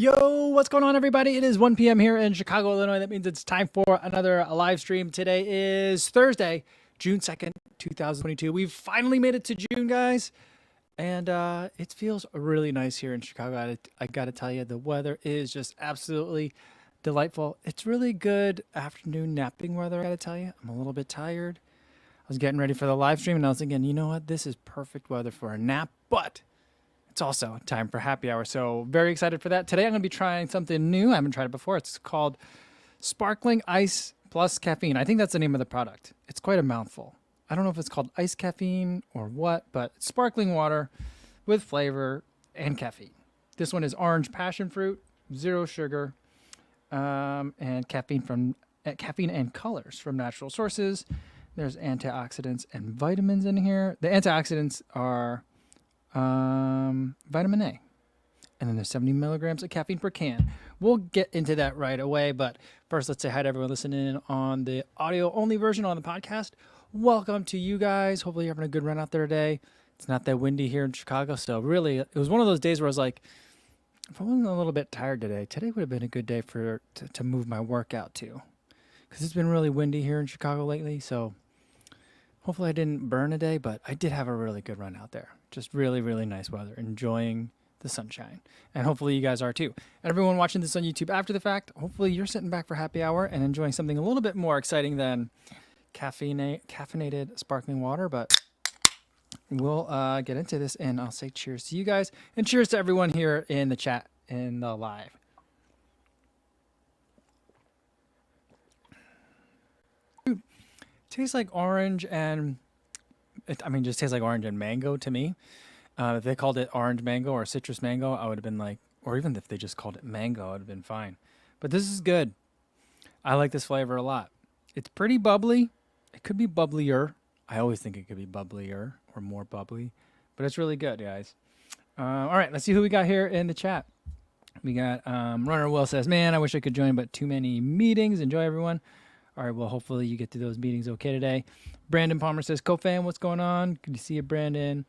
Yo, what's going on, everybody? It is 1 p.m. here in Chicago, Illinois. That means it's time for another live stream. Today is Thursday, June 2nd, 2022. We've finally made it to June, guys. And it feels really nice here in Chicago. I got to tell you, the weather is just absolutely delightful. It's really good afternoon napping weather, I got to tell you. I'm a little bit tired. I was getting ready for the live stream, and I was thinking, you know what? This is perfect weather for a nap, but it's also time for happy hour. So very excited for that. Today I'm going to be trying something new. I haven't tried it before. It's called Sparkling Ice Plus Caffeine. I think that's the name of the product. It's quite a mouthful. I don't know if it's called ice caffeine or what, but it's sparkling water with flavor and caffeine. This one is orange passion fruit, zero sugar, and caffeine and colors from natural sources. There's antioxidants and vitamins in here. The antioxidants are vitamin A, and then there's 70 milligrams of caffeine per can. We'll get into that right away, but first let's say hi to everyone listening in on the audio only version on the podcast. Welcome to you guys. Hopefully you're having a good run out there today. It's not that windy here in Chicago, so really it was one of those days where I was like, if I wasn't a little bit tired today would have been a good day to move my workout to, because it's been really windy here in Chicago lately. So hopefully I didn't burn a day, but I did have a really good run out there. Just really, really nice weather, enjoying the sunshine. And hopefully you guys are too. And everyone watching this on YouTube after the fact, hopefully you're sitting back for happy hour and enjoying something a little bit more exciting than caffeinated sparkling water. But we'll get into this, and I'll say cheers to you guys, and cheers to everyone here in the chat in the live. Dude, tastes like orange and just tastes like orange and mango to me. If they called it orange mango or citrus mango, I would have been like, or even if they just called it mango, I would have been fine. But this is good. I like this flavor a lot. It's pretty bubbly. It could be bubblier. I always think it could be bubblier or more bubbly, but it's really good, guys. All right, let's see who we got here in the chat. We got Runner Will says, man, I wish I could join, but too many meetings. Enjoy, everyone. All right, well, hopefully you get to those meetings okay today. Brandon Palmer says, co-fan, what's going on? Good to see you, Brandon.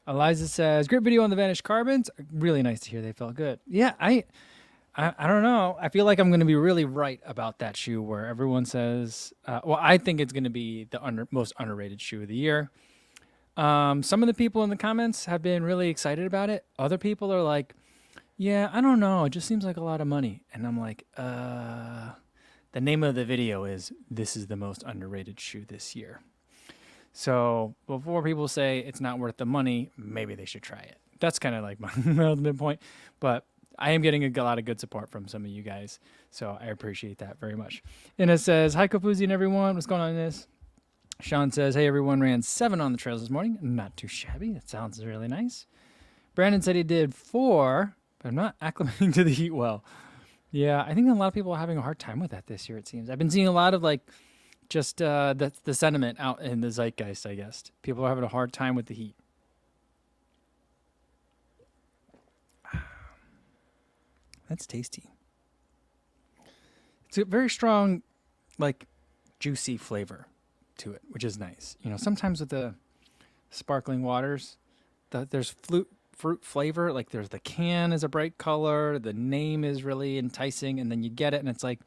Eliza says, great video on the Vanished Carbons. Really nice to hear they felt good. Yeah, I don't know. I feel like I'm going to be really right about that shoe where everyone says, well, I think it's going to be the most underrated shoe of the year. Some of the people in the comments have been really excited about it. Other people are like, yeah, I don't know. It just seems like a lot of money. And I'm like, the name of the video is, this is the most underrated shoe this year. So before people say it's not worth the money, maybe they should try it. That's kind of like my ultimate point. But I am getting a lot of good support from some of you guys, so I appreciate that very much. And it says, hi, Kofuzi and everyone. What's going on in this? Sean says, hey, everyone, ran 7 on the trails this morning. Not too shabby. That sounds really nice. Brandon said he did 4, but I'm not acclimating to the heat well. Yeah, I think a lot of people are having a hard time with that this year, it seems. I've been seeing a lot of just the sentiment out in the zeitgeist, I guess. People are having a hard time with the heat. That's tasty. It's a very strong, juicy flavor to it, which is nice. You know, sometimes with the sparkling waters, there's fruit flavor. Like there's the can is a bright color, the name is really enticing, and then you get it, and it's like,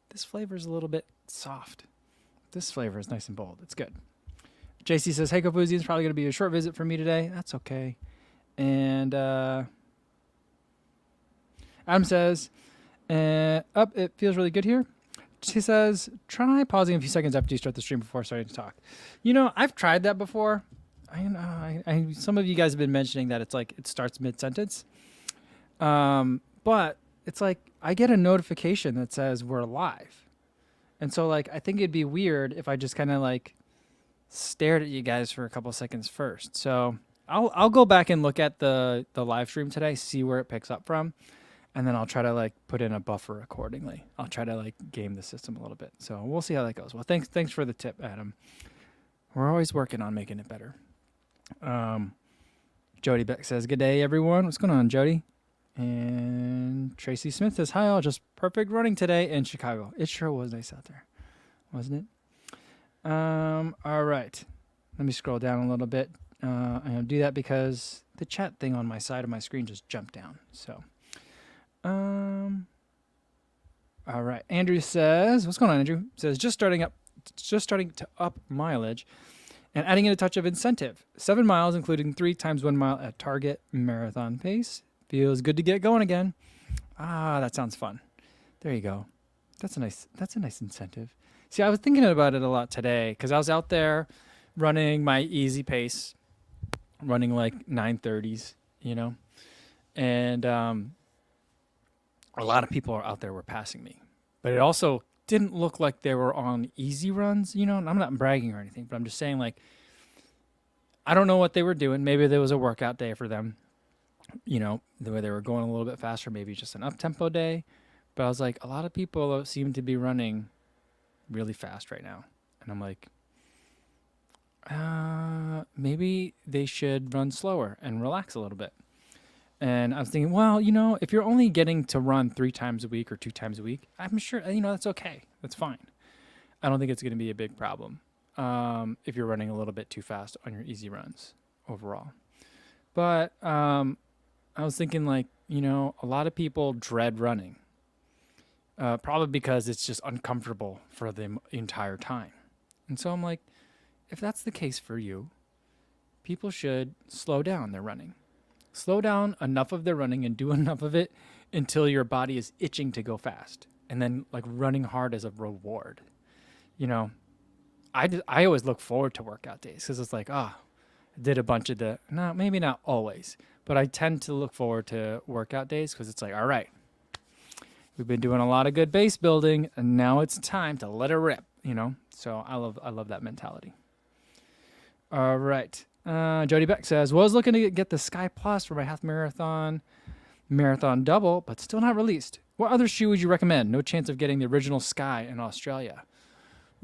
this flavor is a little bit soft. This flavor is nice and bold. It's good. JC says, hey, Kofuzi, it's probably going to be a short visit for me today. That's okay. And Adam says, it feels really good here. She says, try pausing a few seconds after you start the stream before starting to talk. You know, I've tried that before. Some of you guys have been mentioning that it's like it starts mid-sentence. But it's like I get a notification that says we're live. And so, I think it'd be weird if I just kind of, stared at you guys for a couple seconds first. So I'll go back and look at the live stream today, see where it picks up from, and then I'll try to, put in a buffer accordingly. I'll try to, game the system a little bit. So we'll see how that goes. Well, thanks for the tip, Adam. We're always working on making it better. Jody Beck says, good day, everyone. What's going on, Jody? And Tracy Smith says, hi all, just perfect running today in Chicago. It sure was nice out there, wasn't it? All right. Let me scroll down a little bit. I'm going to do that because the chat thing on my side of my screen just jumped down. So Um. All right. Andrew says, "What's going on, Andrew?" Says, just starting to up mileage, and adding in a touch of incentive. 7 miles, including 3 times 1 mile at target marathon pace. Feels good to get going again. Ah, that sounds fun. There you go. That's a nice incentive. See, I was thinking about it a lot today because I was out there running my easy pace, running like 9:30s, and a lot of people out there were passing me, but it also didn't look like they were on easy runs, and I'm not bragging or anything, but I'm just saying, like, I don't know what they were doing. Maybe there was a workout day for them, the way they were going a little bit faster, maybe just an up-tempo day. But I was like, a lot of people seem to be running really fast right now. And I'm like, maybe they should run slower and relax a little bit. And I was thinking, well, if you're only getting to run 3 times a week or 2 times a week, I'm sure, that's okay. That's fine. I don't think it's going to be a big problem if you're running a little bit too fast on your easy runs overall. But I was thinking, like, a lot of people dread running, probably because it's just uncomfortable for the entire time. And so I'm like, if that's the case for you, people should slow down their running. Slow down enough of their running and do enough of it until your body is itching to go fast. And then, like, running hard as a reward. I always look forward to workout days because it's like, I did a bunch of maybe not always, but I tend to look forward to workout days because it's like, all right, we've been doing a lot of good base building and now it's time to let it rip, So I love that mentality. All right. Jody Beck says, was looking to get the Sky Plus for my half marathon double, but still not released. What other shoe would you recommend? No chance of getting the original Sky in Australia.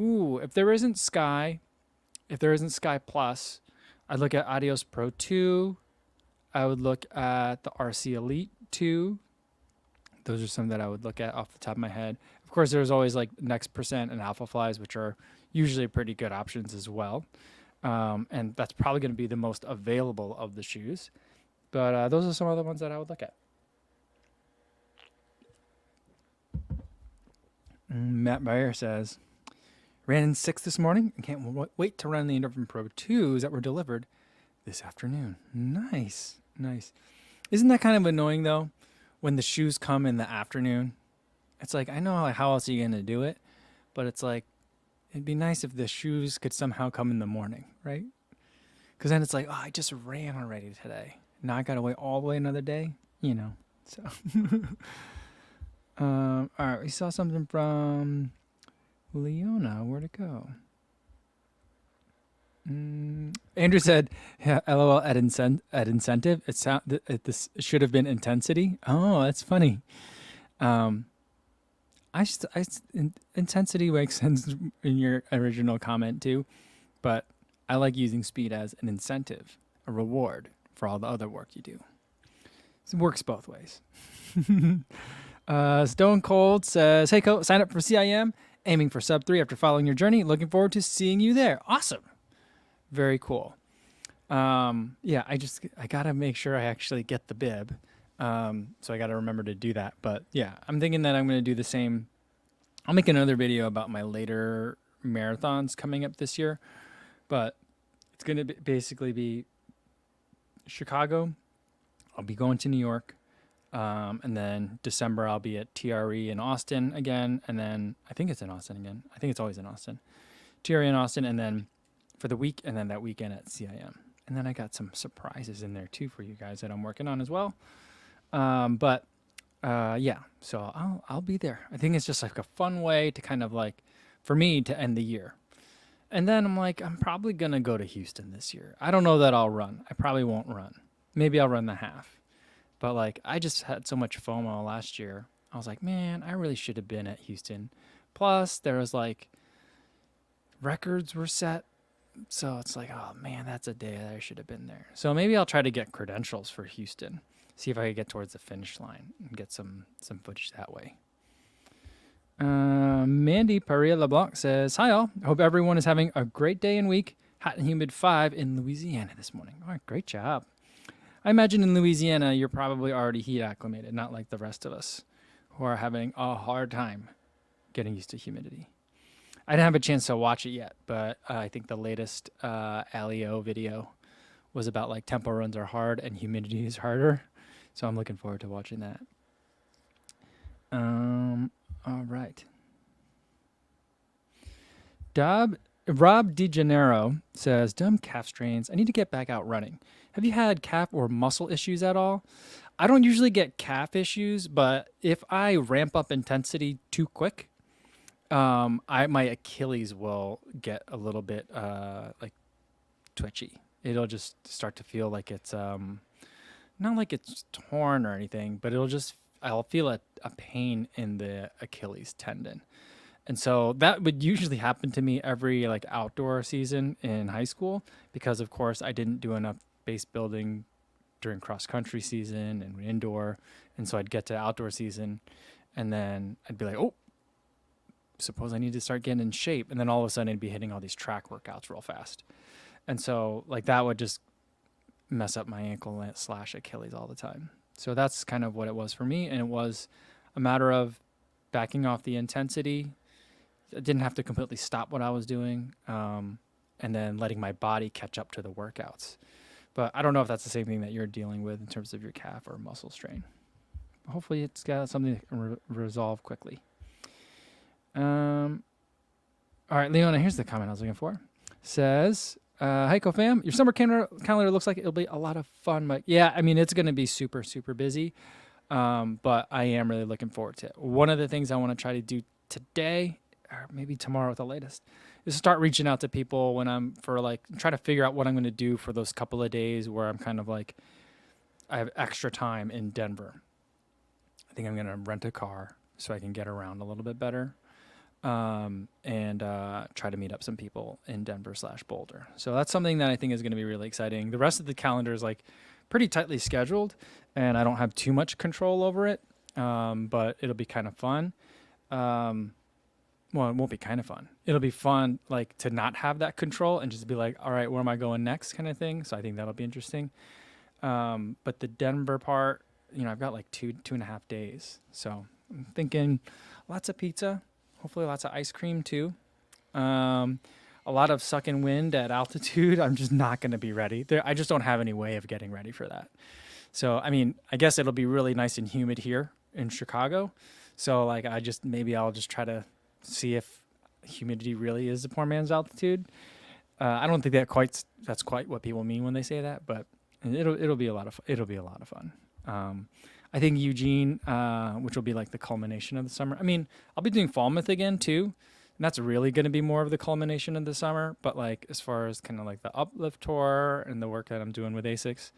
Ooh, if there isn't Sky Plus, I'd look at Adios Pro 2. I would look at the RC Elite 2. Those are some that I would look at off the top of my head. Of course, there's always like Next Percent and Alpha Flies, which are usually pretty good options as well. And that's probably going to be the most available of the shoes. But those are some other ones that I would look at. Matt Bayer says, ran in 6 this morning and can't wait to run the Endorphin Pro 2s that were delivered this afternoon. Nice. Isn't that kind of annoying, though, when the shoes come in the afternoon? It's like, I know how else are you going to do it, but it's like, it'd be nice if the shoes could somehow come in the morning, right? Because then it's like, I just ran already today. Now I got to wait all the way another day, So, all right, we saw something from Leona. Where'd it go? Andrew said, yeah, LOL at incentive. This should have been intensity. Oh, that's funny. Intensity makes sense in your original comment too, but I like using speed as an incentive, a reward for all the other work you do. So it works both ways. Stone Cold says, hey, sign up for CIM, aiming for sub 3 after following your journey. Looking forward to seeing you there. Awesome. Very cool. Yeah, I got to make sure I actually get the bib. So I got to remember to do that. But yeah, I'm thinking that I'm going to do the same. I'll make another video about my later marathons coming up this year, but it's going to basically be Chicago. I'll be going to New York. And then December, I'll be at TRE in Austin again. And then I think it's in Austin again. I think it's always in Austin. TRE in Austin. And then for the week, and then that weekend at CIM. And then I got some surprises in there too for you guys that I'm working on as well. Yeah, so I'll be there. I think it's just like a fun way to kind of like, for me to end the year. And then I'm like, I'm probably going to go to Houston this year. I don't know that I'll run. I probably won't run. Maybe I'll run the half. But like, I just had so much FOMO last year. I was like, man, I really should have been at Houston. Plus there was like, records were set. So it's like, oh man, that's a day that I should have been there. So maybe I'll try to get credentials for Houston. See if I can get towards the finish line and get some footage that way. Mandy Paria LeBlanc says, hi all. I hope everyone is having a great day and week. Hot and humid 5 in Louisiana this morning. All right, great job. I imagine in Louisiana, you're probably already heat acclimated, not like the rest of us who are having a hard time getting used to humidity. I didn't have a chance to watch it yet, but I think the latest Alio video was about like tempo runs are hard and humidity is harder. So I'm looking forward to watching that. All right. Rob DeGenero says, dumb calf strains. I need to get back out running. Have you had calf or muscle issues at all? I don't usually get calf issues, but if I ramp up intensity too quick, my Achilles will get a little bit like twitchy. It'll just start to feel like it's not like it's torn or anything, but I'll feel a pain in the Achilles tendon. And so that would usually happen to me every like outdoor season in high school because of course I didn't do enough base building during cross country season and indoor. And so I'd get to outdoor season and then I'd be like, oh, suppose I need to start getting in shape. And then all of a sudden I'd be hitting all these track workouts real fast. And so like that would just mess up my ankle / Achilles all the time. So that's kind of what it was for me. And it was a matter of backing off the intensity. I didn't have to completely stop what I was doing, and then letting my body catch up to the workouts. But I don't know if that's the same thing that you're dealing with in terms of your calf or muscle strain. Hopefully it's got something that can resolve quickly. All right, Leona, here's the comment I was looking for. Says, hi, CoFam. Your summer calendar looks like it'll be a lot of fun. But yeah, I mean, it's going to be super, super busy. But I am really looking forward to it. One of the things I want to try to do today, or maybe tomorrow at the latest, is start reaching out to people when I'm try to figure out what I'm going to do for those couple of days where I'm kind of like, I have extra time in Denver. I think I'm going to rent a car so I can get around a little bit better. And try to meet up some people in Denver / Boulder. So that's something that I think is going to be really exciting. The rest of the calendar is like pretty tightly scheduled and I don't have too much control over it. But it'll be kind of fun. Well, it won't be kind of fun. It'll be fun, like, to not have that control and just be like, all right, where am I going next kind of thing. So I think that'll be interesting. But the Denver part, I've got like 2.5 days. So I'm thinking lots of pizza, hopefully lots of ice cream too. A lot of sucking wind at altitude. I'm just not going to be ready. I just don't have any way of getting ready for that. So, I mean, I guess it'll be really nice and humid here in Chicago. So like, maybe I'll just try to see if humidity really is the poor man's altitude. I don't think that's quite what people mean when they say that, but it'll be a lot of fun. I think Eugene, which will be like the culmination of the summer. I mean, I'll be doing Falmouth again too, and that's really going to be more of the culmination of the summer. But like as far as kind of like the uplift tour and the work that I'm doing with Asics,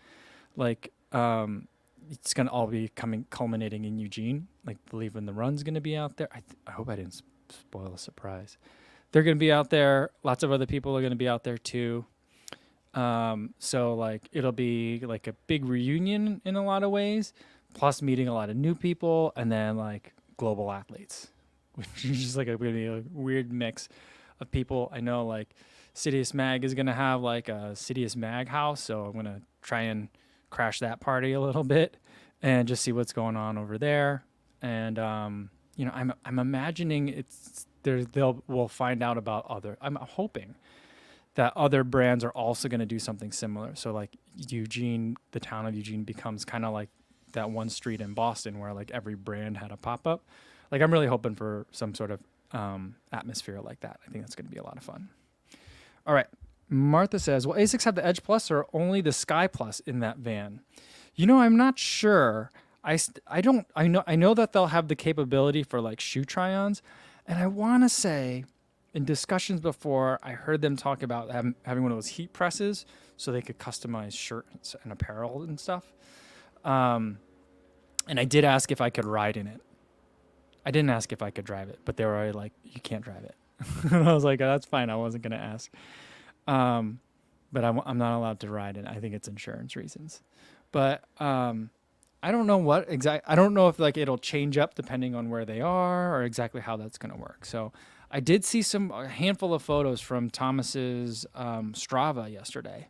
like it's going to all be culminating in Eugene. Like believe when the run's going to be out there. I hope I didn't spoil the surprise. They're going to be out there. Lots of other people are going to be out there too. So like it'll be like a big reunion in a lot of ways, plus meeting a lot of new people and then like global athletes, which is just like really a weird mix of people. I know like Sidious Mag is going to have like a Sidious Mag house. So I'm going to try and crash that party a little bit and just see what's going on over there. And, I'm imagining we'll find out about I'm hoping that other brands are also going to do something similar. So like Eugene, the town of Eugene becomes kind of like that one street in Boston where like every brand had a pop-up. Like I'm really hoping for some sort of atmosphere like that. I think that's going to be a lot of fun. All right. Martha says, will Asics have the Edge Plus or only the Sky Plus in that van? I'm not sure. I know that they'll have the capability for like shoe try-ons. And I want to say in discussions before, I heard them talk about having one of those heat presses so they could customize shirts and apparel and stuff. And I did ask if I could ride in it. I didn't ask if I could drive it, but they were already like, you can't drive it. And I was like, oh, that's fine. I wasn't going to ask. But I'm not allowed to ride it. I think it's insurance reasons. But I don't know I don't know if like it'll change up depending on where they are or exactly how that's going to work. So I did see a handful of photos from Thomas's Strava yesterday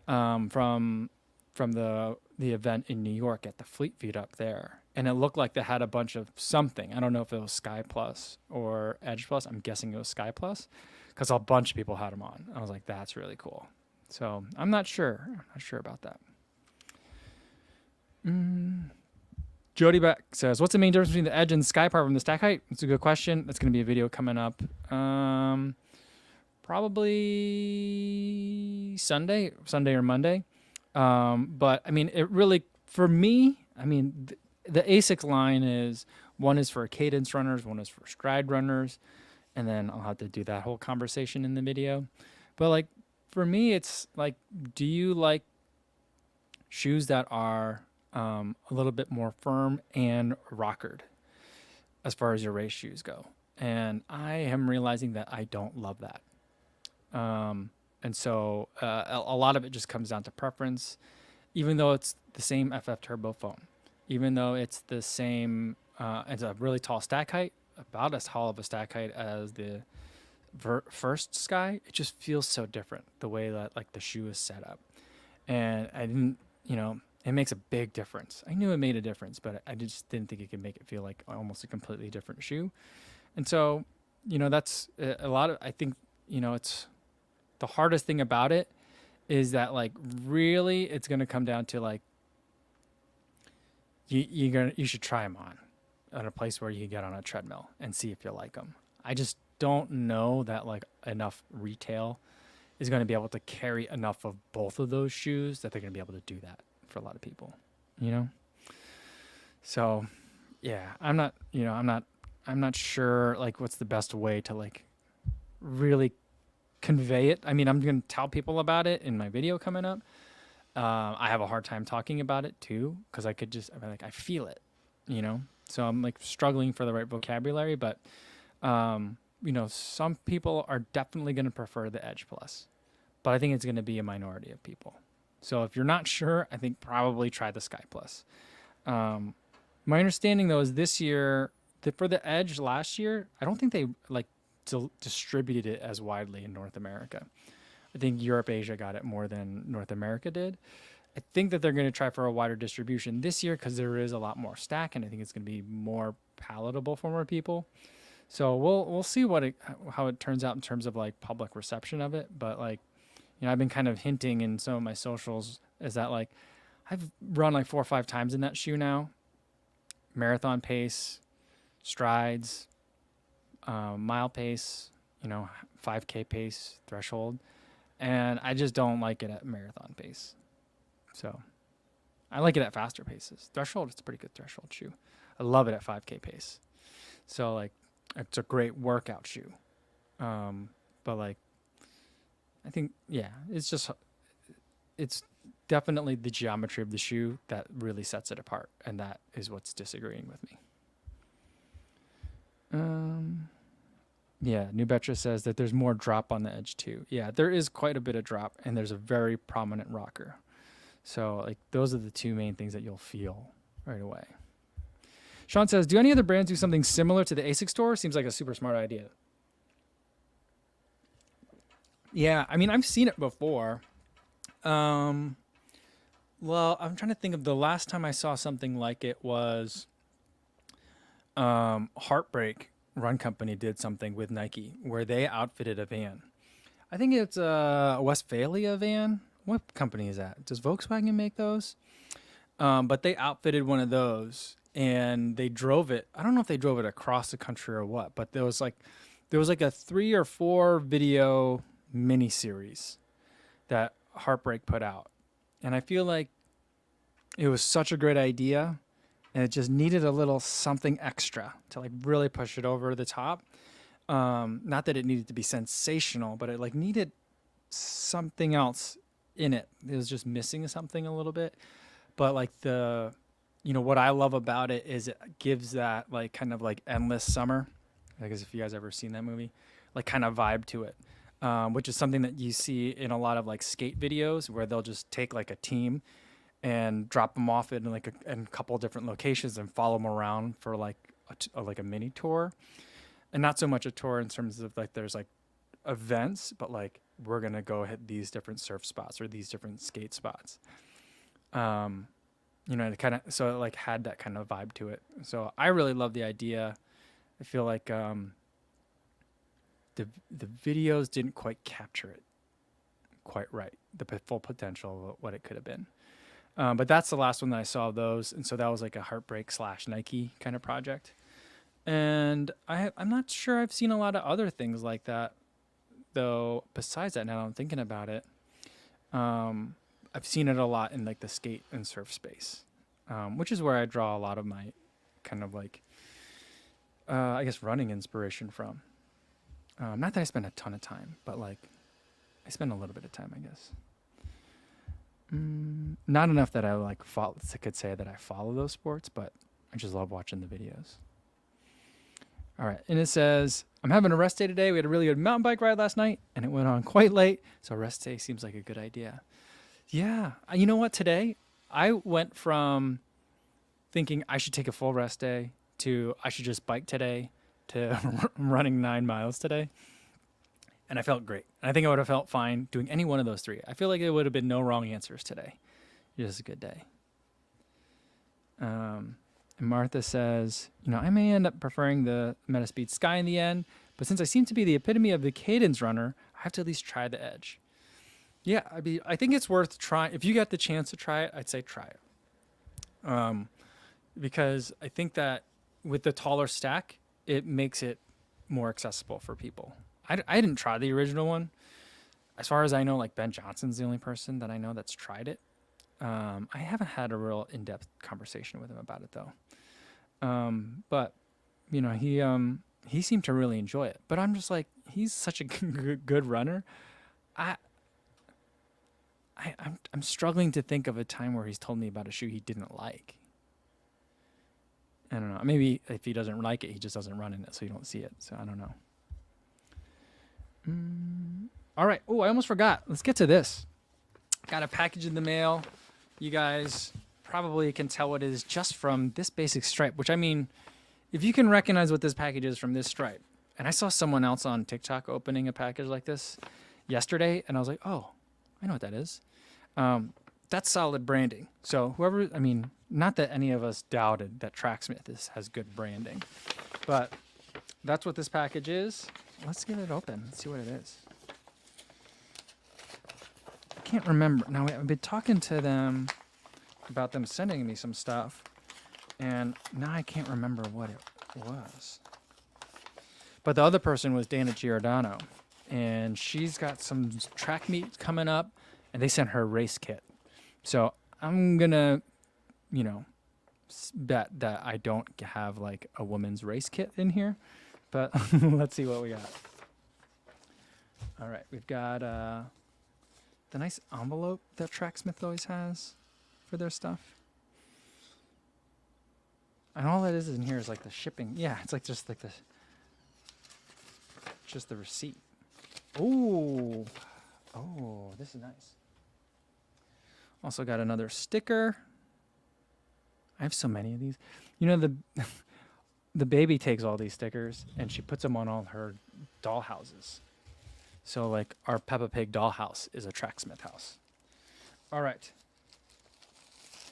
from from the event in New York at the Fleet Feet up there, and it looked like they had a bunch of something. I don't know if it was Sky Plus or Edge Plus. I'm guessing it was Sky Plus because a bunch of people had them on. I was like, that's really cool. So I'm not sure. I'm not sure about that. Jody Beck says, what's the main difference between the edge and the sky part from the stack height? It's a good question. That's going to be a video coming up. Probably Sunday or Monday. But I mean, it really, for me, I mean, the Asics line is, one is for cadence runners, one is for stride runners. And then I'll have to do that whole conversation in the video. But like, for me, it's like, do you like shoes that are a little bit more firm and rockered as far as your race shoes go? And I am realizing that I don't love that. And so a lot of it just comes down to preference, even though it's the same FF Turbo foam, even though it's the same, it's a really tall stack height, about as tall of a stack height as the first Sky. It just feels so different the way that like the shoe is set up. And I didn't, it makes a big difference. I knew it made a difference, but I just didn't think it could make it feel like almost a completely different shoe. And so, that's a lot of, I think, it's the hardest thing about it is that like really it's going to come down to like, you should try them on at a place where you can get on a treadmill and see if you like them. I just don't know that like enough retail is going to be able to carry enough of both of those shoes that they're going to be able to do that for a lot of people, So yeah, I'm not sure like what's the best way to like really convey it. I mean, I'm going to tell people about it in my video coming up. I have a hard time talking about it too, because I feel it, so I'm like struggling for the right vocabulary, but some people are definitely going to prefer the Edge Plus, but I think it's going to be a minority of people. So if you're not sure, I think probably try the Sky Plus. My understanding though is this year, for the Edge last year, I don't think they like distributed it as widely in North America. I think Europe, Asia got it more than North America did. I think that they're going to try for a wider distribution this year because there is a lot more stack, and I think it's going to be more palatable for more people. So we'll see how it turns out in terms of like public reception of it. But like, I've been kind of hinting in some of my socials is that like I've run like 4 or 5 times in that shoe now, marathon pace, strides, mile pace, 5K pace threshold. And I just don't like it at marathon pace. So I like it at faster paces. Threshold, it's a pretty good threshold shoe. I love it at 5K pace. So like, it's a great workout shoe. But like, I think, yeah, it's definitely the geometry of the shoe that really sets it apart. And that is what's disagreeing with me. Yeah, New Betra says that there's more drop on the Edge too. Yeah, there is quite a bit of drop, and there's a very prominent rocker. So like those are the two main things that you'll feel right away. Sean says, do any other brands do something similar to the Asics store? Seems like a super smart idea. Yeah, I mean, I've seen it before. Well, I'm trying to think of the last time I saw something like it was Heartbreak Run Company did something with Nike where they outfitted a van. I think it's a Westphalia van. What company is that? Does Volkswagen make those? But they outfitted one of those and they drove it. I don't know if they drove it across the country or what, but there was like a 3 or 4 video miniseries that Heartbreak put out. And I feel like it was such a great idea. And it just needed a little something extra to like really push it over the top. Not that it needed to be sensational, but it like needed something else in it. It was just missing something a little bit. But like what I love about it is it gives that like kind of like endless summer. I guess if you guys ever seen that movie, like kind of vibe to it, which is something that you see in a lot of like skate videos where they'll just take like a team and drop them off in like in a couple of different locations and follow them around for like a mini tour, and not so much a tour in terms of like there's like events, but like we're gonna go hit these different surf spots or these different skate spots. It kind of so it like had that kind of vibe to it. So I really love the idea. I feel like the videos didn't quite capture it quite right, the full potential of what it could have been. But that's the last one that I saw of those, and so that was like a Heartbreak / Nike kind of project. And I'm not sure I've seen a lot of other things like that, though. Besides that, now that I'm thinking about it, I've seen it a lot in like the skate and surf space, which is where I draw a lot of my kind of like, I guess, running inspiration from. Not that I spend a ton of time, but like I spend a little bit of time, I guess. Not enough that I like could say that I follow those sports, but I just love watching the videos. All right, and it says, I'm having a rest day today. We had a really good mountain bike ride last night, and it went on quite late, so a rest day seems like a good idea. Yeah, you know what? Today, I went from thinking I should take a full rest day to I should just bike today to running 9 miles today. And I felt great. And I think I would have felt fine doing any one of those three. I feel like there would have been no wrong answers today. Just a good day. And Martha says, I may end up preferring the Metaspeed Sky in the end, but since I seem to be the epitome of the cadence runner, I have to at least try the Edge. Yeah, I think it's worth trying. If you get the chance to try it, I'd say try it. Because I think that with the taller stack, it makes it more accessible for people. I didn't try the original one. As far as I know, like Ben Johnson's the only person that I know that's tried it. I haven't had a real in-depth conversation with him about it though. But he seemed to really enjoy it. But I'm just like, he's such a good runner. I'm struggling to think of a time where he's told me about a shoe he didn't like. I don't know. Maybe if he doesn't like it, he just doesn't run in it, so you don't see it. So I don't know. All right. Oh, I almost forgot. Let's get to this. Got a package in the mail. You guys probably can tell what it is just from this basic stripe, which I mean, if you can recognize what this package is from this stripe, and I saw someone else on TikTok opening a package like this yesterday, and I was like, oh, I know what that is. That's solid branding. So whoever, not that any of us doubted that Tracksmith has good branding, but that's what this package is. Let's get it open. Let's see what it is. I can't remember. Now, I've been talking to them about them sending me some stuff, and now I can't remember what it was. But the other person was Dana Giordano, and she's got some track meet coming up, and they sent her a race kit. So I'm going to, bet that I don't have like a woman's race kit in here. But let's see what we got. All right, we've got the nice envelope that Tracksmith always has for their stuff. And all that is in here is like the shipping. Yeah, it's like just the receipt. Ooh. Oh, this is nice. Also got another sticker. I have so many of these. The baby takes all these stickers and she puts them on all her doll houses. So like our Peppa Pig doll house is a Tracksmith house. All right.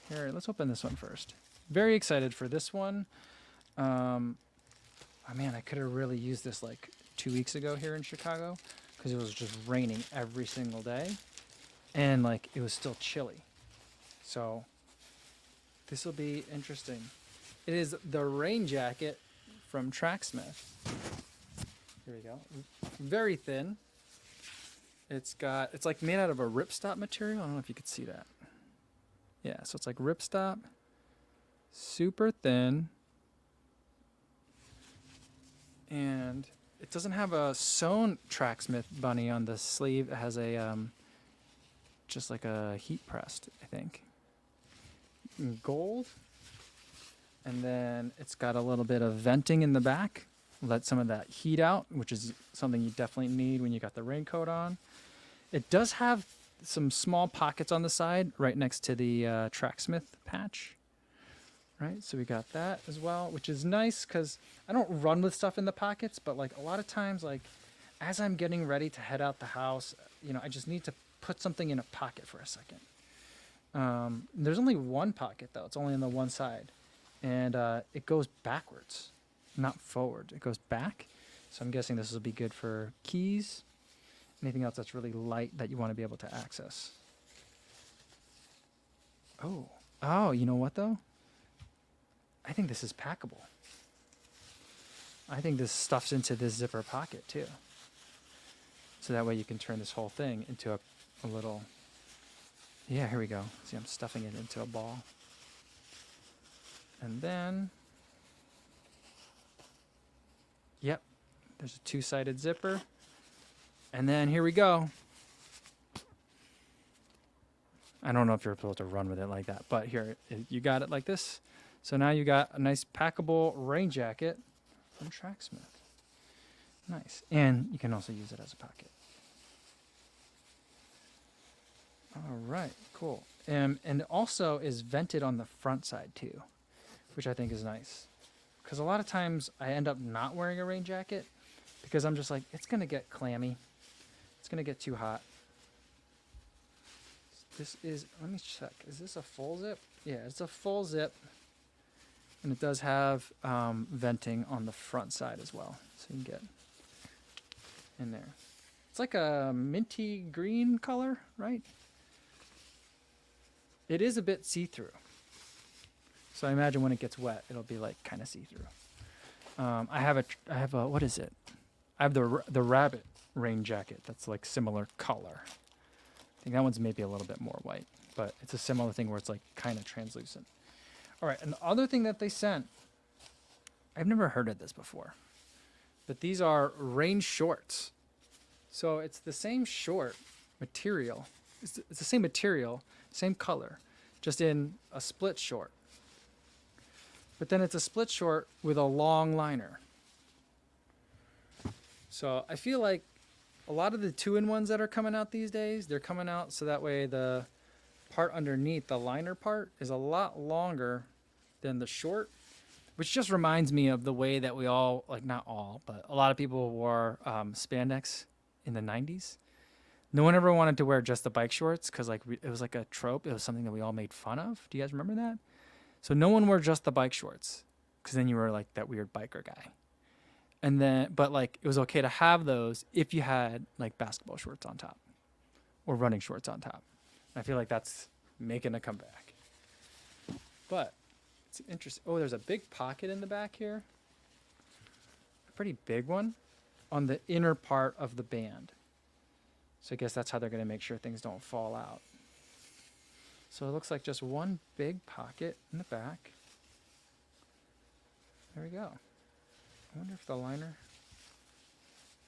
Here, let's open this one first. Very excited for this one. Oh man, I could have really used this like 2 weeks ago here in Chicago because it was just raining every single day and like it was still chilly. So this will be interesting. It is the rain jacket from Tracksmith. Here we go. Very thin. It's like made out of a ripstop material. I don't know if you could see that. Yeah, so it's like ripstop. Super thin. And it doesn't have a sewn Tracksmith bunny on the sleeve. It has a just like a heat pressed, I think. In gold. And then it's got a little bit of venting in the back. Let some of that heat out, which is something you definitely need when you got the raincoat on. It does have some small pockets on the side right next to the Tracksmith patch. Right, so we got that as well, which is nice because I don't run with stuff in the pockets, but like a lot of times, like as I'm getting ready to head out the house, I just need to put something in a pocket for a second. There's only one pocket though. It's only on the one side, and it goes backwards, not forward. It goes back. So I'm guessing this will be good for keys. Anything else that's really light that you want to be able to access. Oh, you know what though? I think this is packable. I think this stuffs into this zipper pocket too. So that way you can turn this whole thing into a little, yeah, here we go. See, I'm stuffing it into a ball. And then, yep, there's a two-sided zipper. And then here we go. I don't know if you're supposed to run with it like that, but here, you got it like this. So now you got a nice packable rain jacket from Tracksmith. Nice. And you can also use it as a pocket. All right, cool. And it also is vented on the front side too, which I think is nice. Because a lot of times I end up not wearing a rain jacket because I'm just like, it's going to get clammy. It's going to get too hot. This is, let me check. Is this a full zip? Yeah, it's a full zip. And it does have venting on the front side as well. So you can get in there. It's like a minty green color, right? It is a bit see-through. So I imagine when it gets wet, it'll be like kind of see-through. I have a, what is it? I have the rabbit rain jacket that's like similar color. I think that one's maybe a little bit more white, but it's a similar thing where it's like kind of translucent. All right, and the other thing that they sent, I've never heard of this before, but these are rain shorts. So it's the same short material. It's the same material, same color, just in a split short. But then it's a split short with a long liner. So I feel like a lot of the 2-in-1s that are coming out these days, they're coming out so that way the part underneath, the liner part, is a lot longer than the short, which just reminds me of the way that we all, like not all, but a lot of people wore spandex in the 90s. No one ever wanted to wear just the bike shorts because like it was like a trope. It was something that we all made fun of. Do you guys remember that? So no one wore just the bike shorts because then you were like that weird biker guy. And then, but like it was okay to have those if you had like basketball shorts on top or running shorts on top. I feel like that's making a comeback. But it's interesting. Oh, there's a big pocket in the back here. A pretty big one on the inner part of the band. So I guess that's how they're going to make sure things don't fall out. So it looks like just one big pocket in the back. There we go. I wonder if the liner...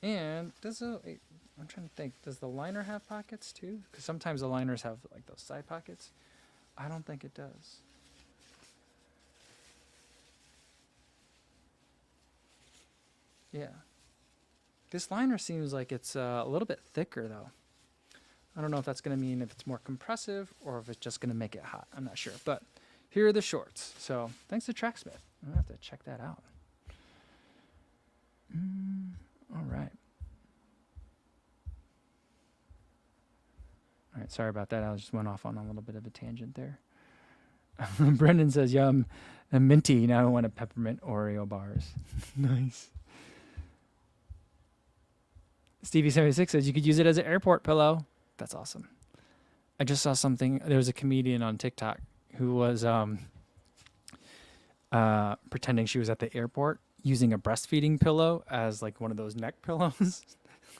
And I'm trying to think, does the liner have pockets too? Because sometimes the liners have like those side pockets. I don't think it does. Yeah. This liner seems like it's a little bit thicker though. I don't know if that's going to mean if it's more compressive or if it's just going to make it hot. I'm not sure. But here are the shorts. So thanks to Tracksmith. I'm going to have to check that out. All right. All right, sorry about that. I just went off on a little bit of a tangent there. Brendan says, yum, a minty. Now I want a peppermint Oreo bars. Nice. Stevie76 says, you could use it as an airport pillow. That's awesome. I just saw something. There was a comedian on TikTok who was pretending she was at the airport using a breastfeeding pillow as like one of those neck pillows.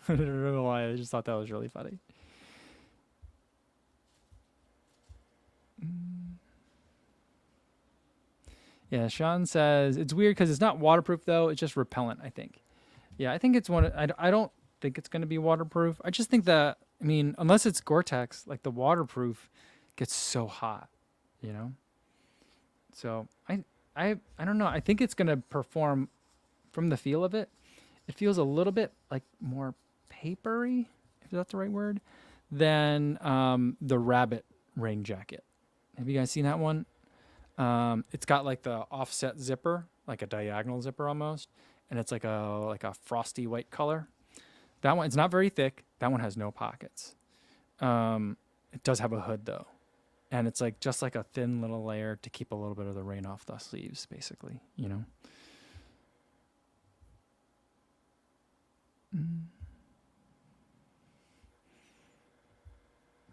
I don't know why. I just thought that was really funny. Yeah, Sean says it's weird because it's not waterproof though. It's just repellent, I think. Yeah, I think it's one. I don't think it's going to be waterproof. I just think that, I mean, unless it's Gore-Tex, like the waterproof gets so hot, you know. So I don't know. I think it's going to perform from the feel of it. It feels a little bit like more papery, if that's the right word, than the rabbit rain jacket. Have you guys seen that one? It's got like the offset zipper, like a diagonal zipper almost, and it's like a frosty white color. That one, it's not very thick. That one has no pockets. It does have a hood though. And it's like just like a thin little layer to keep a little bit of the rain off the sleeves, basically, you know? Mm.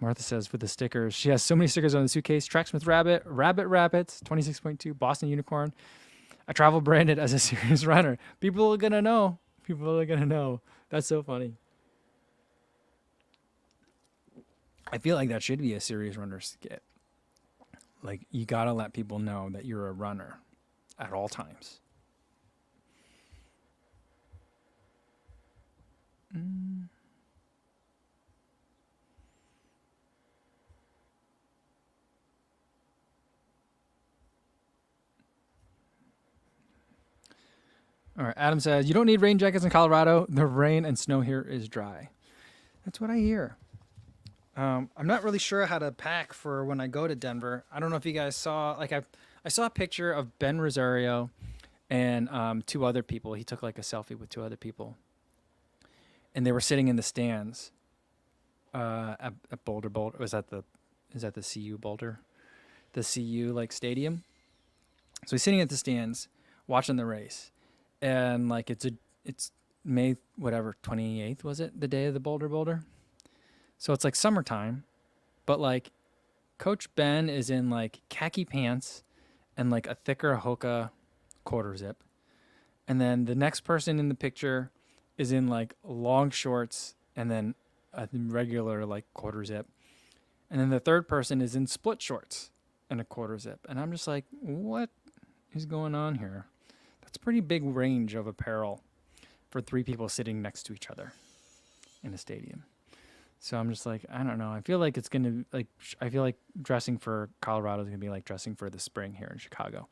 Martha says for the stickers, she has so many stickers on the suitcase. Tracksmith Rabbit, Rabbits, 26.2, Boston Unicorn. I travel branded as a serious runner. People are going to know. People are going to know. That's so funny. I feel like that should be a serious runner skit. Like, you got to let people know that you're a runner at all times. Mm. All right, Adam says, you don't need rain jackets in Colorado. The rain and snow here is dry. That's what I hear. I'm not really sure how to pack for when I go to Denver. I don't know if you guys saw, like I saw a picture of Ben Rosario and two other people. He took like a selfie with two other people. And they were sitting in the stands at Boulder. Is that the CU Boulder? The CU like stadium. So he's sitting at the stands watching the race. And like it's May 28th, was it? The day of the Boulder. So it's like summertime, but like Coach Ben is in like khaki pants and like a thicker Hoka quarter zip. And then the next person in the picture is in like long shorts and then a regular like quarter zip. And then the third person is in split shorts and a quarter zip. And I'm just like, what is going on here? That's a pretty big range of apparel for three people sitting next to each other in a stadium. So I'm just like, I don't know. I feel like it's going to like, I feel like dressing for Colorado is going to be like dressing for the spring here in Chicago.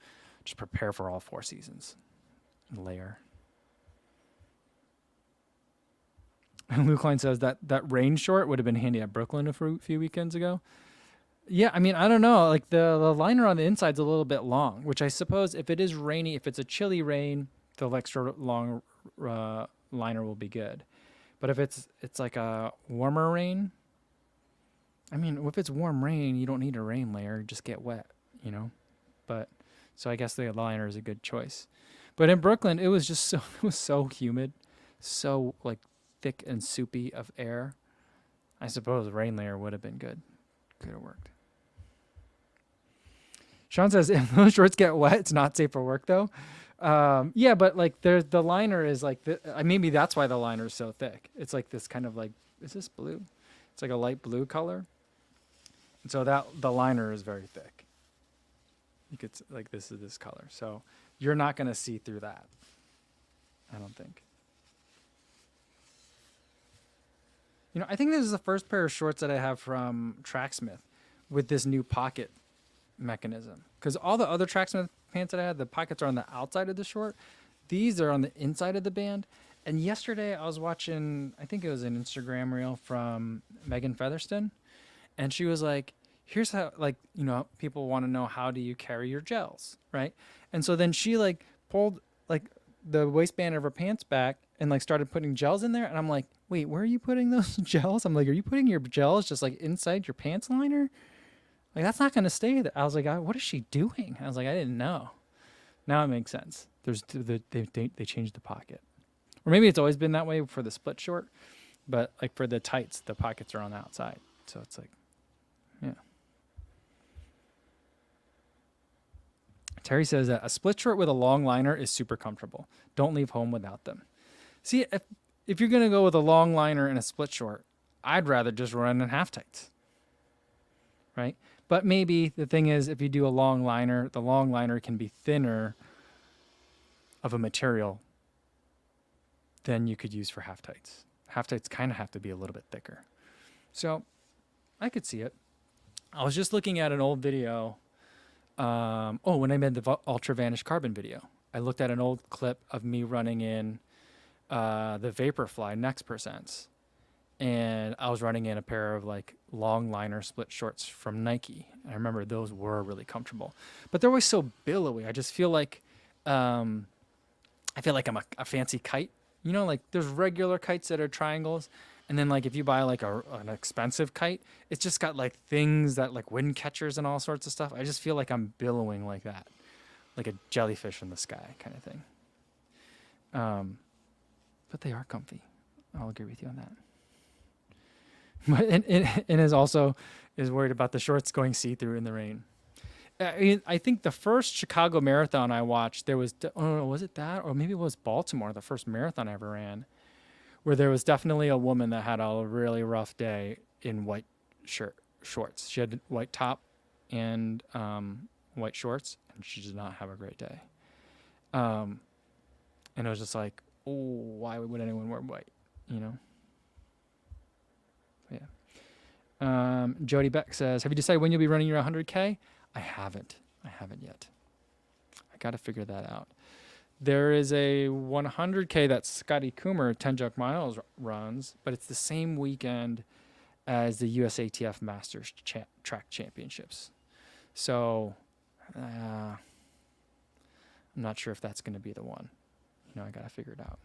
Just prepare for all 4 seasons and layer. And Luke Klein says that rain short would have been handy at Brooklyn a few weekends ago. Yeah, I mean, I don't know. Like the liner on the inside's a little bit long, which I suppose if it is rainy, if it's a chilly rain, the extra long liner will be good. But if it's like a warmer rain, I mean, if it's warm rain, you don't need a rain layer. Just get wet, you know? But so I guess the liner is a good choice. But in Brooklyn, it was so humid, so like thick and soupy of air. I suppose a rain layer would have been good. Could have worked. Sean says, if those shorts get wet, it's not safe for work though. Yeah, but like the liner is like, maybe that's why the liner is so thick. It's like this kind of like, is this blue? It's like a light blue color. And so the liner is very thick. You could like, this is this color. So you're not going to see through that. I don't think. You know, I think this is the first pair of shorts that I have from Tracksmith with this new pocket mechanism. Because all the other Tracksmith pants that I had, the pockets are on the outside of the short. These are on the inside of the band. And yesterday I was watching, I think it was an Instagram reel from Megan Featherston. And she was like, here's how, like, you know, people want to know how do you carry your gels, right? And so then she like pulled like the waistband of her pants back and like started putting gels in there. And I'm like, wait, where are you putting those gels? I'm like, are you putting your gels just like inside your pants liner? Like, that's not going to stay there. I was like, what is she doing? I was like, I didn't know. Now it makes sense. They changed the pocket. Or maybe it's always been that way for the split short. But like for the tights, the pockets are on the outside. So it's like, yeah. Terry says that a split short with a long liner is super comfortable. Don't leave home without them. See, if you're going to go with a long liner and a split short, I'd rather just run in half tights. Right? But maybe the thing is, if you do a long liner, the long liner can be thinner of a material than you could use for half tights. Half tights kind of have to be a little bit thicker. So I could see it. I was just looking at an old video. When I made the Ultra Vanish Carbon video, I looked at an old clip of me running in the Vaporfly Next Percents. And I was running in a pair of like long liner split shorts from Nike. I remember those were really comfortable, but they're always so billowy. I just feel like, I'm a fancy kite, you know, like there's regular kites that are triangles And then like if you buy like an expensive kite, it's just got like things that like wind catchers and all sorts of stuff. I just feel like I'm billowing like that, like a jellyfish in the sky kind of thing. But they are comfy. I'll agree with you on that. But and is also is worried about the shorts going see-through in the rain. I think the first Chicago marathon I watched, there was, oh, was it that? Or maybe it was Baltimore, the first marathon I ever ran, where there was definitely a woman that had a really rough day in white shorts. She had a white top and white shorts, and she did not have a great day. And it was just like, oh, why would anyone wear white? You know? Yeah. Jody Beck says, have you decided when you'll be running your 100K? I haven't yet. I got to figure that out. There is a 100K that Scotty Coomer, 10 Junk Miles runs, but it's the same weekend as the USATF Masters Track Championships. So I'm not sure if that's going to be the one. You know, I got to figure it out.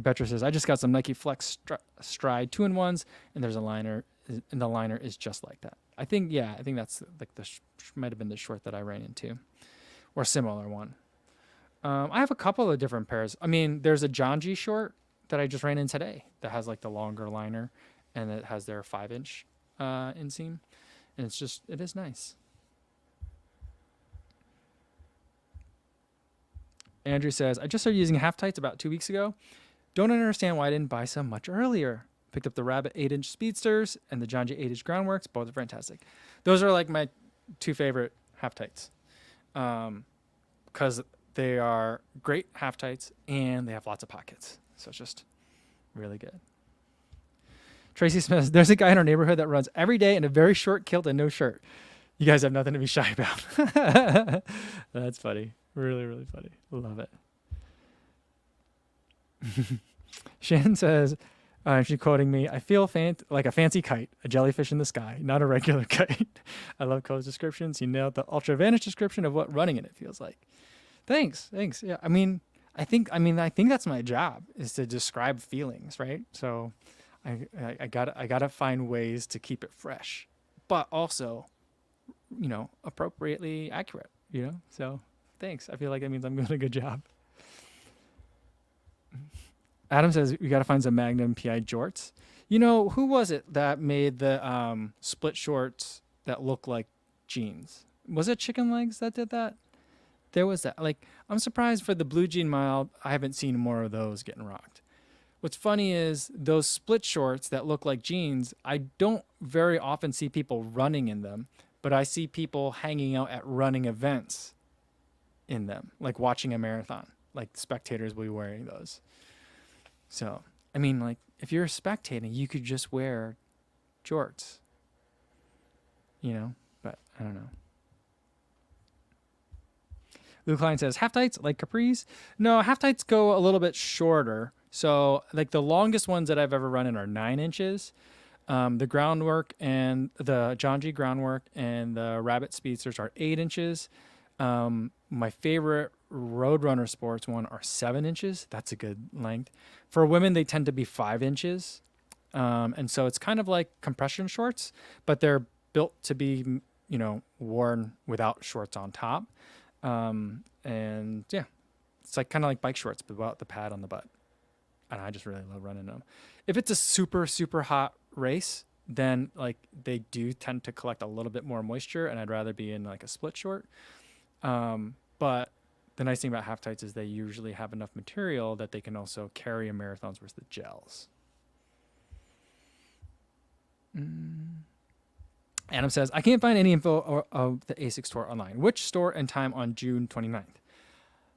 Petra says, I just got some Nike Flex Stride 2-in-1s, and there's a liner, and the liner is just like that. I think that's like might have been the short that I ran into, or a similar one. I have a couple of different pairs. I mean, there's a John G short that I just ran in today that has like the longer liner, and it has their 5-inch inseam, and it is nice. Andrew says, I just started using half tights about 2 weeks ago. Don't understand why I didn't buy some much earlier. Picked up the Rabbit 8-inch Speedsters and the John G 8-inch Groundworks. Both are fantastic. Those are like my two favorite half tights, because they are great half tights and they have lots of pockets. So it's just really good. Tracy Smith, there's a guy in our neighborhood that runs every day in a very short kilt and no shirt. You guys have nothing to be shy about. That's funny. Really, really funny. Love it. Shannon says, she's quoting me, I feel like a fancy kite, a jellyfish in the sky, not a regular kite. I love Cole's descriptions. He nailed the ultra advantage description of what running in it feels like. Thanks. Yeah. I think that's my job, is to describe feelings, right? So I gotta find ways to keep it fresh, but also, you know, appropriately accurate, you know? So thanks. I feel like that means I'm doing a good job. Adam says, we got to find some Magnum PI jorts. You know, who was it that made the split shorts that look like jeans? Was it Chicken Legs that did that? There was that. Like, I'm surprised for the Blue Jean Mile, I haven't seen more of those getting rocked. What's funny is those split shorts that look like jeans, I don't very often see people running in them, but I see people hanging out at running events in them, like watching a marathon. Like, spectators will be wearing those. So, I mean, like, if you're spectating, you could just wear jorts, you know, but I don't know. Luke Klein says, half tights like capris? No, half tights go a little bit shorter. So, like, the longest ones that I've ever run in are 9 inches. The groundwork and the John G groundwork and the Rabbit Speedsters are 8 inches. My favorite Roadrunner Sports one are 7 inches. That's a good length. For women, they tend to be 5 inches. And so it's kind of like compression shorts, but they're built to be, you know, worn without shorts on top. And yeah, it's like kind of like bike shorts, but without the pad on the butt. And I just really love running them. If it's a super, super hot race, then like they do tend to collect a little bit more moisture, and I'd rather be in like a split short. But the nice thing about half tights is they usually have enough material that they can also carry a marathons versus the gels. Adam says, I can't find any info of the Asics tour online. Which store and time on June 29th?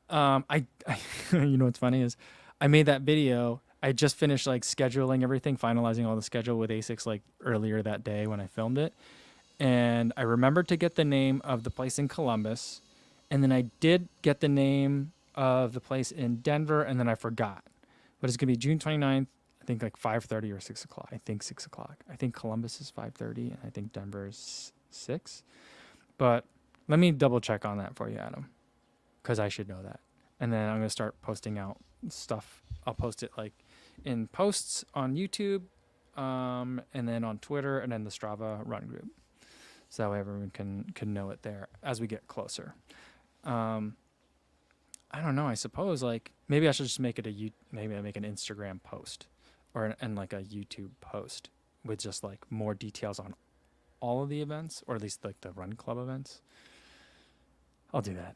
I you know what's funny is I made that video. I just finished like scheduling everything, finalizing all the schedule with Asics like earlier that day when I filmed it. And I remembered to get the name of the place in Columbus. And then I did get the name of the place in Denver, and then I forgot. But it's going to be June 29th, I think like 5:30 or 6 o'clock. I think 6 o'clock. I think Columbus is 5:30, and I think Denver is 6. But let me double check on that for you, Adam, because I should know that. And then I'm going to start posting out stuff. I'll post it like in posts on YouTube, and then on Twitter, and then the Strava run group. So that way everyone can know it there as we get closer. I don't know. I suppose like maybe I should just make it maybe I make an Instagram post and like a YouTube post with just like more details on all of the events, or at least like the run club events. I'll do that.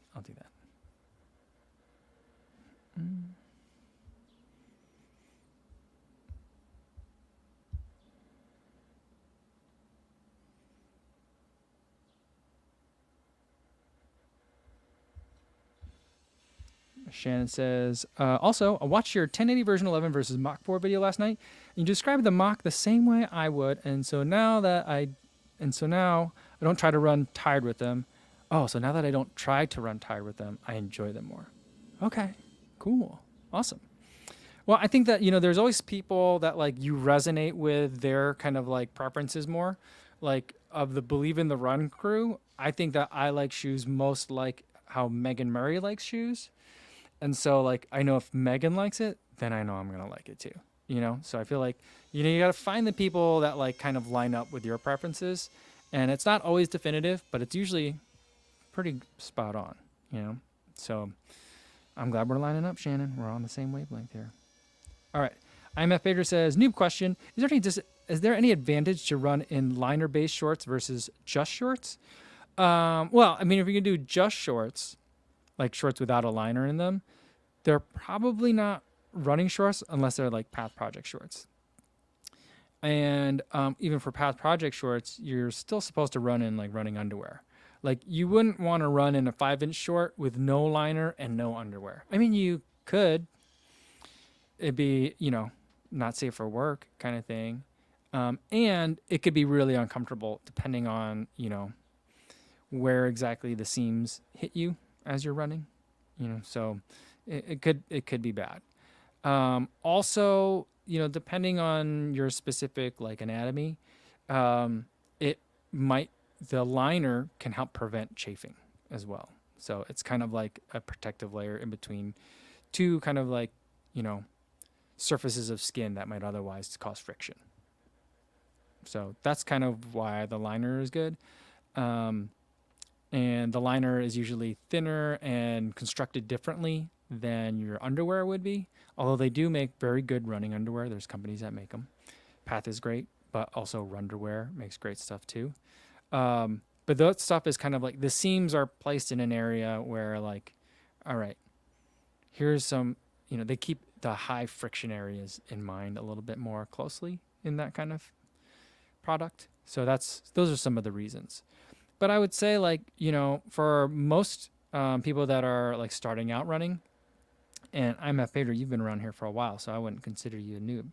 Shannon says, also, I watched your 1080 version 11 versus Mach 4 video last night. And you described the Mach the same way I would, and so now I don't try to run tired with them. Oh, so now that I don't try to run tired with them, I enjoy them more. Okay, cool, awesome. Well, I think that there's always people that like you resonate with their kind of like preferences more, like of the Believe in the Run crew. I think that I like shoes most like how Megan Murray likes shoes. And so like I know if Megan likes it, then I know I'm gonna like it too. So I feel like you gotta find the people that like kind of line up with your preferences, and it's not always definitive, but it's usually pretty spot on. So I'm glad we're lining up, Shannon. We're on the same wavelength here. All right. IMF Bader says, noob question: is there any advantage to run in liner based shorts versus just shorts? Well, I mean, if you can do just shorts, like shorts without a liner in them, they're probably not running shorts unless they're like Path Project shorts. And even for Path Project shorts, you're still supposed to run in like running underwear. Like you wouldn't want to run in a 5-inch short with no liner and no underwear. I mean, you could. It'd be, not safe for work kind of thing. And it could be really uncomfortable depending on, where exactly the seams hit you as you're running, so it could be bad. Also, depending on your specific like anatomy, the liner can help prevent chafing as well. So it's kind of like a protective layer in between two kind of like, surfaces of skin that might otherwise cause friction. So that's kind of why the liner is good. And the liner is usually thinner and constructed differently than your underwear would be. Although they do make very good running underwear. There's companies that make them. Path is great, but also Runderwear makes great stuff too. But that stuff is kind of like the seams are placed in an area where like, all right, here's some, they keep the high friction areas in mind a little bit more closely in that kind of product. So those are some of the reasons. But I would say like, for most people that are like starting out running, and I'm a Fader, you've been around here for a while, so I wouldn't consider you a noob.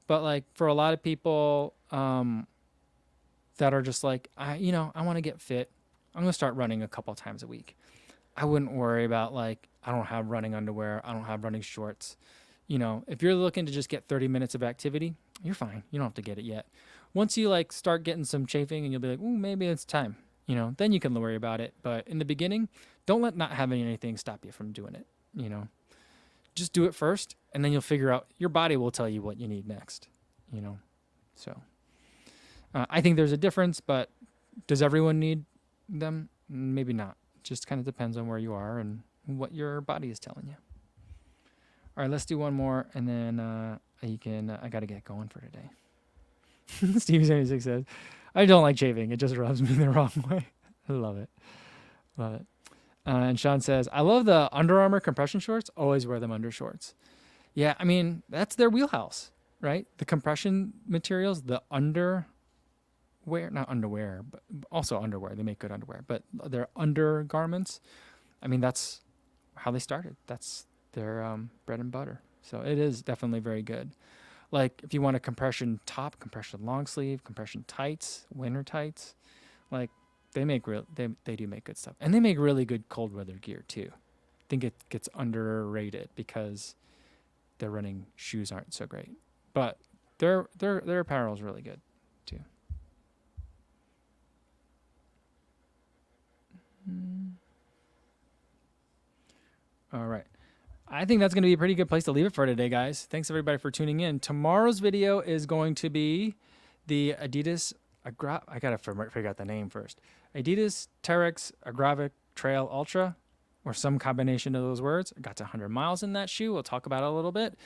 But like for a lot of people that are just like, I want to get fit. I'm going to start running a couple times a week. I wouldn't worry about like, I don't have running underwear. I don't have running shorts. If you're looking to just get 30 minutes of activity, you're fine. You don't have to get it yet. Once you like start getting some chafing and you'll be like, ooh, maybe it's time. Then you can worry about it. But in the beginning, don't let not having anything stop you from doing it. Just do it first, and then you'll figure out, your body will tell you what you need next. So I think there's a difference, but does everyone need them? Maybe not. Just kind of depends on where you are and what your body is telling you. All right, let's do one more, and then I got to get going for today. Steve76 says, I don't like shaving. It just rubs me the wrong way. I love it. Love it. And Sean says, I love the Under Armour compression shorts. Always wear them under shorts. Yeah, I mean, that's their wheelhouse, right? The compression materials, the not underwear, but also underwear. They make good underwear, but their undergarments, I mean, that's how they started. That's their bread and butter. So it is definitely very good. Like if you want a compression top, compression long sleeve, compression tights, winter tights, like they do make good stuff. And they make really good cold weather gear too. I think it gets underrated because their running shoes aren't so great. But their apparel is really good too. All right. I think that's going to be a pretty good place to leave it for today, guys. Thanks everybody for tuning in. Tomorrow's video is going to be the Adidas I gotta figure out the name first. Adidas Terex Agravic Trail Ultra, or some combination of those words. I got to 100 miles in that shoe. We'll talk about it a little bit.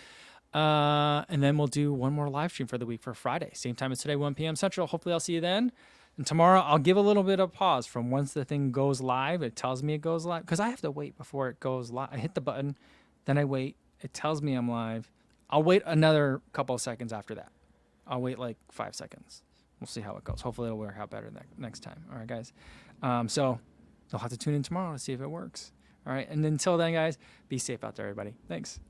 And then we'll do one more live stream for the week for Friday. Same time as today, 1 p.m. Central. Hopefully I'll see you then. And tomorrow I'll give a little bit of pause from once the thing goes live. It tells me it goes live because I have to wait before it goes live. I hit the button, then I wait. It tells me I'm live. I'll wait another couple of seconds after that. I'll wait like 5 seconds. We'll see how it goes. Hopefully it'll work out better next time. All right, guys. So you'll have to tune in tomorrow to see if it works. All right. And until then, guys, be safe out there, everybody. Thanks.